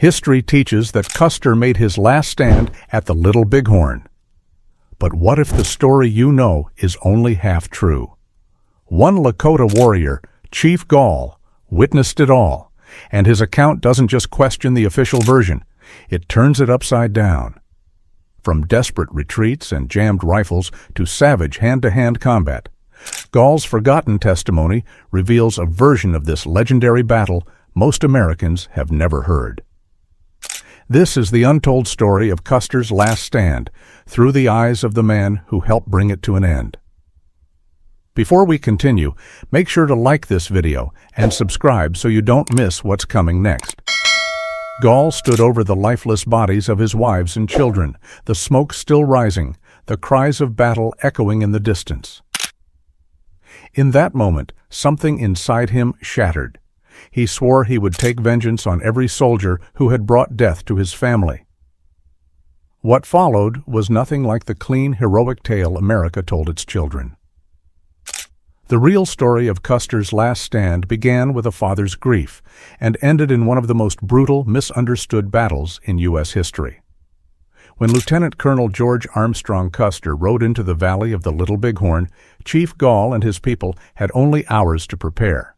History teaches that Custer made his last stand at the Little Bighorn. But what if the story you know is only half true? One Lakota warrior, Chief Gall, witnessed it all, and his account doesn't just question the official version, it turns it upside down. From desperate retreats and jammed rifles to savage hand-to-hand combat, Gall's forgotten testimony reveals a version of this legendary battle most Americans have never heard. This is the untold story of Custer's last stand, through the eyes of the man who helped bring it to an end. Before we continue, make sure to like this video and subscribe so you don't miss what's coming next. Gall stood over the lifeless bodies of his wives and children, the smoke still rising, the cries of battle echoing in the distance. In that moment, something inside him shattered. He swore he would take vengeance on every soldier who had brought death to his family. What followed was nothing like the clean, heroic tale America told its children. The real story of Custer's last stand began with a father's grief and ended in one of the most brutal, misunderstood battles in U.S. history. When Lieutenant Colonel George Armstrong Custer rode into the valley of the Little Bighorn, Chief Gall and his people had only hours to prepare.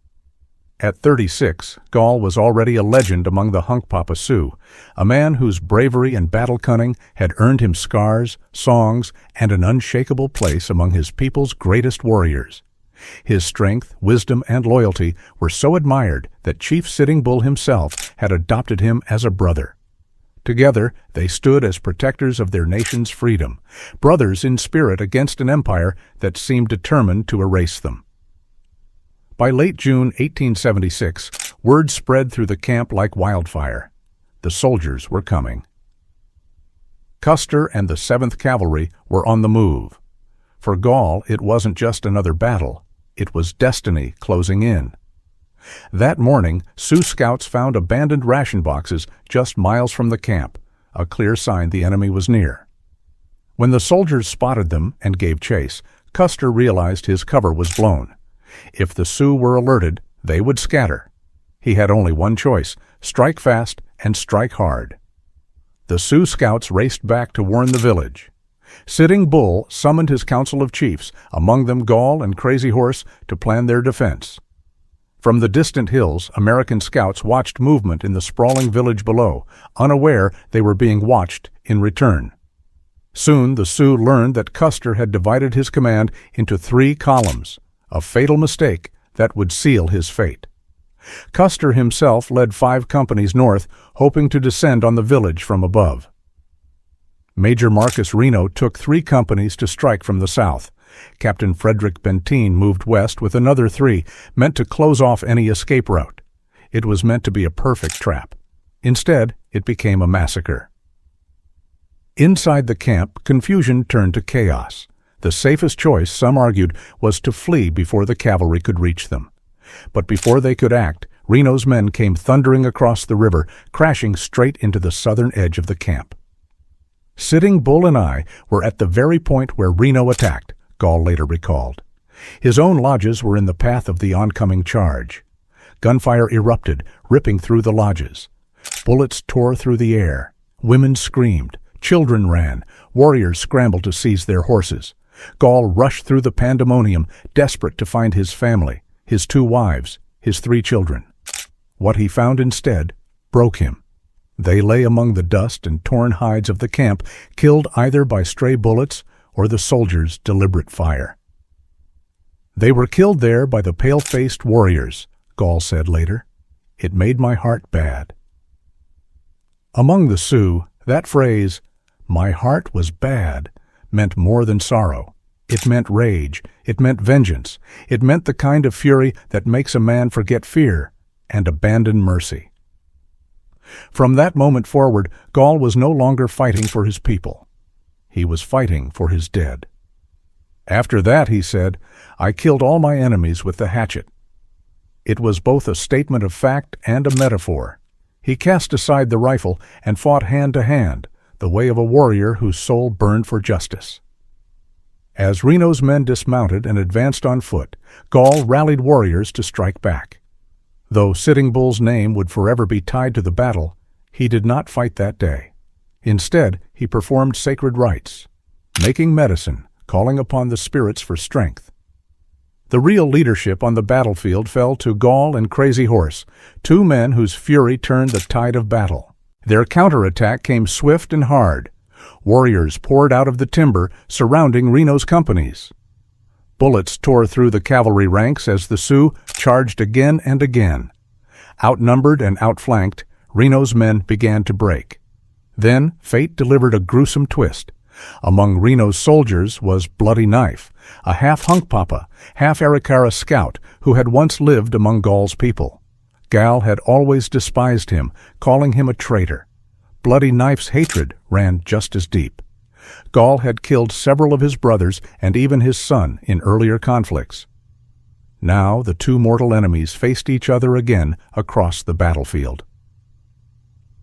At 36, Gall was already a legend among the Hunkpapa Sioux, a man whose bravery and battle cunning had earned him scars, songs, and an unshakable place among his people's greatest warriors. His strength, wisdom, and loyalty were so admired that Chief Sitting Bull himself had adopted him as a brother. Together, they stood as protectors of their nation's freedom, brothers in spirit against an empire that seemed determined to erase them. By late June 1876, word spread through the camp like wildfire. The soldiers were coming. Custer and the 7th Cavalry were on the move. For Gall, it wasn't just another battle. It was destiny closing in. That morning, Sioux scouts found abandoned ration boxes just miles from the camp, a clear sign the enemy was near. When the soldiers spotted them and gave chase, Custer realized his cover was blown. If the Sioux were alerted, they would scatter. He had only one choice: strike fast and strike hard. The Sioux scouts raced back to warn the village. Sitting Bull summoned his council of chiefs, among them Gaul and Crazy Horse, to plan their defense. From the distant hills, American scouts watched movement in the sprawling village below, unaware they were being watched in return. Soon the Sioux learned that Custer had divided his command into 3 columns, a fatal mistake that would seal his fate. Custer himself led 5 companies north, hoping to descend on the village from above. Major Marcus Reno took 3 companies to strike from the south. Captain Frederick Benteen moved west with another 3, meant to close off any escape route. It was meant to be a perfect trap. Instead, it became a massacre. Inside the camp, confusion turned to chaos. The safest choice, some argued, was to flee before the cavalry could reach them. But before they could act, Reno's men came thundering across the river, crashing straight into the southern edge of the camp. Sitting Bull and I were at the very point where Reno attacked, Gall later recalled. His own lodges were in the path of the oncoming charge. Gunfire erupted, ripping through the lodges. Bullets tore through the air. Women screamed. Children ran. Warriors scrambled to seize their horses. Gall rushed through the pandemonium, desperate to find his family, his 2 wives, his 3 children. What he found instead broke him. They lay among the dust and torn hides of the camp, killed either by stray bullets or the soldiers' deliberate fire. They were killed there by the pale-faced warriors, Gall said later. It made my heart bad. Among the Sioux, that phrase, "my heart was bad," meant more than sorrow. It meant rage. It meant vengeance. It meant the kind of fury that makes a man forget fear and abandon mercy. From that moment forward, Gall was no longer fighting for his people. He was fighting for his dead. After that, he said, I killed all my enemies with the hatchet. It was both a statement of fact and a metaphor. He cast aside the rifle and fought hand to hand, the way of a warrior whose soul burned for justice. As Reno's men dismounted and advanced on foot, Gall rallied warriors to strike back. Though Sitting Bull's name would forever be tied to the battle, He did not fight that day. Instead, he performed sacred rites, making medicine, calling upon the spirits for strength. The real leadership on the battlefield fell to Gaul and Crazy Horse, two men whose fury turned the tide of battle. Their counterattack came swift and hard. Warriors poured out of the timber surrounding Reno's companies. Bullets tore through the cavalry ranks as the Sioux charged again and again. Outnumbered and outflanked, Reno's men began to break. Then fate delivered a gruesome twist. Among Reno's soldiers was Bloody Knife, a half-Hunkpapa, half-Arikara scout who had once lived among Gaul's people. Gall had always despised him, calling him a traitor. Bloody Knife's hatred ran just as deep. Gall had killed several of his brothers and even his son in earlier conflicts. Now the two mortal enemies faced each other again across the battlefield.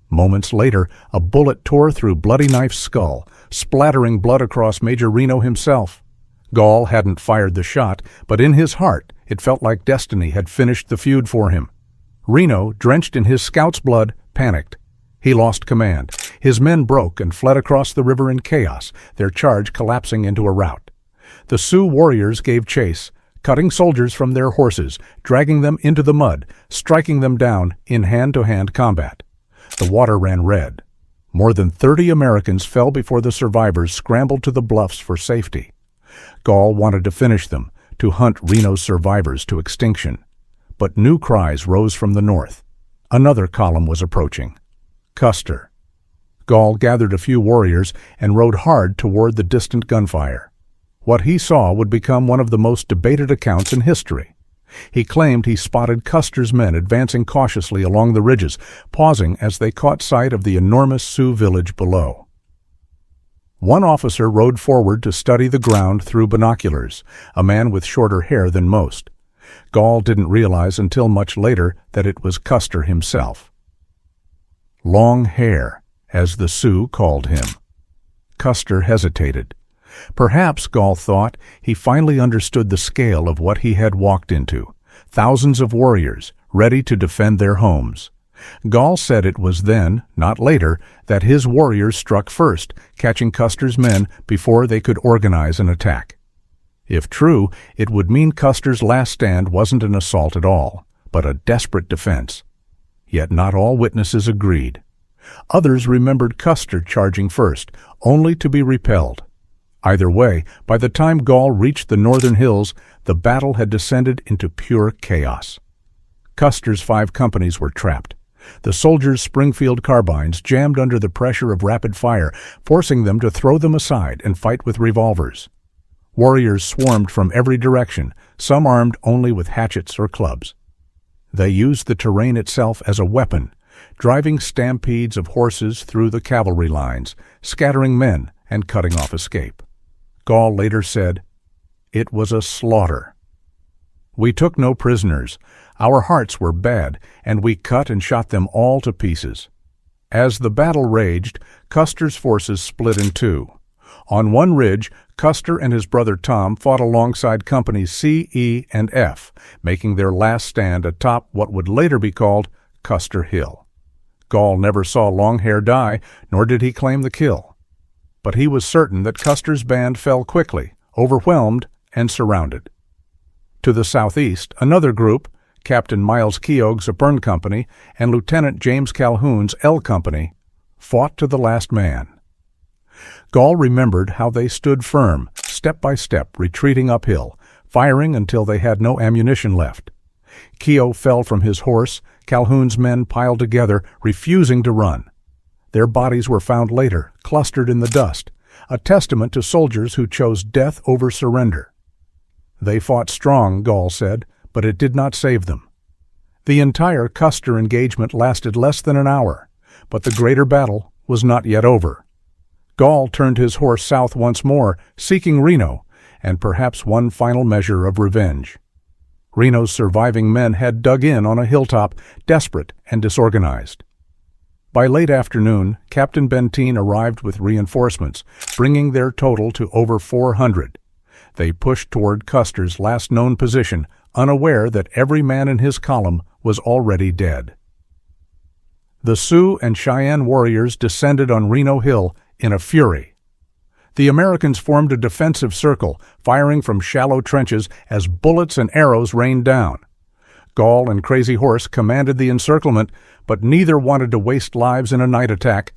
Moments later, a bullet tore through Bloody Knife's skull, splattering blood across Major Reno himself. Gall hadn't fired the shot, but in his heart it felt like destiny had finished the feud for him. Reno, drenched in his scout's blood, panicked. He lost command. His men broke and fled across the river in chaos, their charge collapsing into a rout. The Sioux warriors gave chase, cutting soldiers from their horses, dragging them into the mud, striking them down in hand-to-hand combat. The water ran red. More than 30 Americans fell before the survivors scrambled to the bluffs for safety. Gaul wanted to finish them, to hunt Reno's survivors to extinction. But new cries rose from the north. Another column was approaching. Custer. Gaul gathered a few warriors and rode hard toward the distant gunfire. What he saw would become one of the most debated accounts in history. He claimed he spotted Custer's men advancing cautiously along the ridges, pausing as they caught sight of the enormous Sioux village below. One officer rode forward to study the ground through binoculars, a man with shorter hair than most. Gaul didn't realize until much later that it was Custer himself. Long Hair, as the Sioux called him. Custer hesitated. Perhaps, Gaul thought, he finally understood the scale of what he had walked into. Thousands of warriors, ready to defend their homes. Gaul said it was then, not later, that his warriors struck first, catching Custer's men before they could organize an attack. If true, it would mean Custer's last stand wasn't an assault at all, but a desperate defense. Yet not all witnesses agreed. Others remembered Custer charging first, only to be repelled. Either way, by the time Gaul reached the northern hills, the battle had descended into pure chaos. Custer's 5 companies were trapped. The soldiers' Springfield carbines jammed under the pressure of rapid fire, forcing them to throw them aside and fight with revolvers. Warriors swarmed from every direction, some armed only with hatchets or clubs. They used the terrain itself as a weapon, driving stampedes of horses through the cavalry lines, scattering men and cutting off escape. Gaul later said, "It was a slaughter. We took no prisoners. Our hearts were bad, and we cut and shot them all to pieces." As the battle raged, Custer's forces split in two. On one ridge, Custer and his brother Tom fought alongside companies C, E, and F, making their last stand atop what would later be called Custer Hill. Gaul never saw Long Hair die, nor did he claim the kill. But he was certain that Custer's band fell quickly, overwhelmed and surrounded. To the southeast, another group, Captain Miles Keogh's Apern Company and Lieutenant James Calhoun's L Company, fought to the last man. Gaul remembered how they stood firm, step by step, retreating uphill, firing until they had no ammunition left. Keogh fell from his horse, Calhoun's men piled together, refusing to run. Their bodies were found later, clustered in the dust, a testament to soldiers who chose death over surrender. They fought strong, Gaul said, but it did not save them. The entire Custer engagement lasted less than an hour, but the greater battle was not yet over. Gaul turned his horse south once more, seeking Reno, and perhaps one final measure of revenge. Reno's surviving men had dug in on a hilltop, desperate and disorganized. By late afternoon, Captain Benteen arrived with reinforcements, bringing their total to over 400. They pushed toward Custer's last known position, unaware that every man in his column was already dead. The Sioux and Cheyenne warriors descended on Reno Hill in a fury. The Americans formed a defensive circle, firing from shallow trenches as bullets and arrows rained down. Gaul and Crazy Horse commanded the encirclement, but neither wanted to waste lives in a night attack.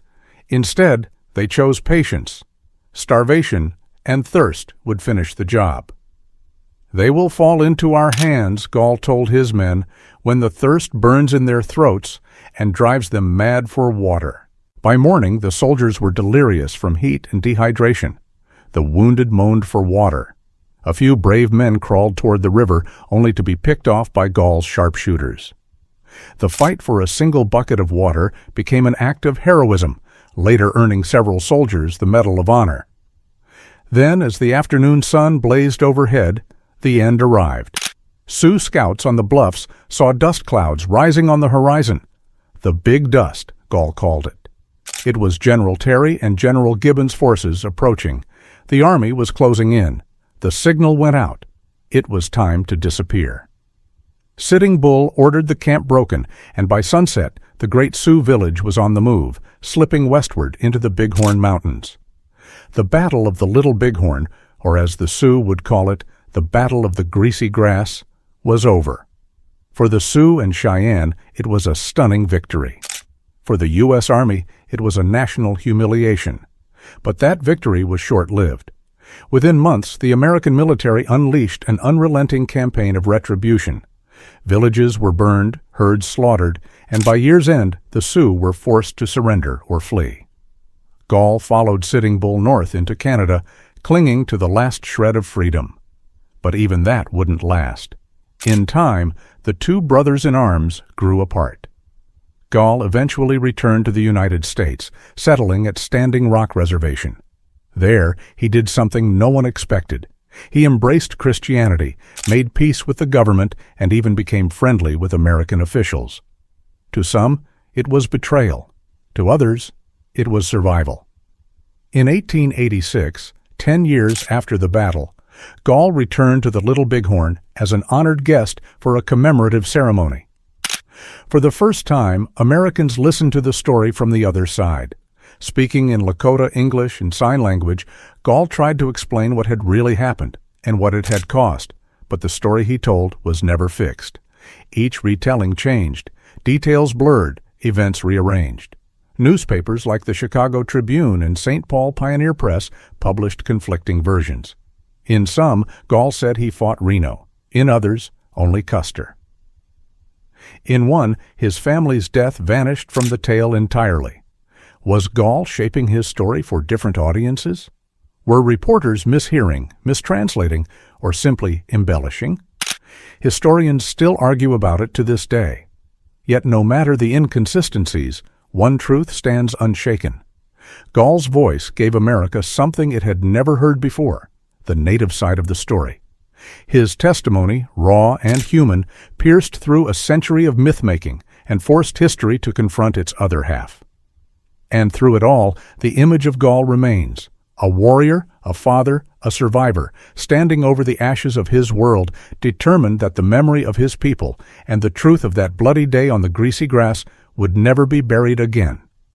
Instead, they chose patience. Starvation and thirst would finish the job. "They will fall into our hands," Gaul told his men, "when the thirst burns in their throats and drives them mad for water." By morning, the soldiers were delirious from heat and dehydration. The wounded moaned for water. A few brave men crawled toward the river, only to be picked off by Gaul's sharpshooters. The fight for a single bucket of water became an act of heroism, later earning several soldiers the Medal of Honor. Then, as the afternoon sun blazed overhead, the end arrived. Sioux scouts on the bluffs saw dust clouds rising on the horizon. The Big Dust, Gaul called it. It was General Terry and General Gibbon's forces approaching. The army was closing in. The signal went out. It was time to disappear. Sitting Bull ordered the camp broken, and by sunset, the great Sioux village was on the move, slipping westward into the Bighorn Mountains. The Battle of the Little Bighorn, or as the Sioux would call it, the Battle of the Greasy Grass, was over. For the Sioux and Cheyenne, it was a stunning victory. For the U.S. Army, it was a national humiliation. But that victory was short-lived. Within months, the American military unleashed an unrelenting campaign of retribution. Villages were burned, herds slaughtered, and by year's end, the Sioux were forced to surrender or flee. Gaul followed Sitting Bull north into Canada, clinging to the last shred of freedom. But even that wouldn't last. In time, the two brothers-in-arms grew apart. Gaul eventually returned to the United States, settling at Standing Rock Reservation. There, he did something no one expected. He embraced Christianity, made peace with the government, and even became friendly with American officials. To some, it was betrayal. To others, it was survival. In 1886, 10 years after the battle, Gaul returned to the Little Bighorn as an honored guest for a commemorative ceremony. For the first time, Americans listened to the story from the other side. Speaking in Lakota English and sign language, Gaul tried to explain what had really happened and what it had cost, but the story he told was never fixed. Each retelling changed, details blurred, events rearranged. Newspapers like the Chicago Tribune and St. Paul Pioneer Press published conflicting versions. In some, Gaul said he fought Reno. In others, only Custer. In one, his family's death vanished from the tale entirely. Was Gaul shaping his story for different audiences? Were reporters mishearing, mistranslating, or simply embellishing? Historians still argue about it to this day. Yet no matter the inconsistencies, one truth stands unshaken. Gaul's voice gave America something it had never heard before, the native side of the story. His testimony, raw and human, pierced through a century of myth-making and forced history to confront its other half. And through it all, the image of Gaul remains, a warrior, a father, a survivor, standing over the ashes of his world, determined that the memory of his people and the truth of that bloody day on the greasy grass would never be buried again.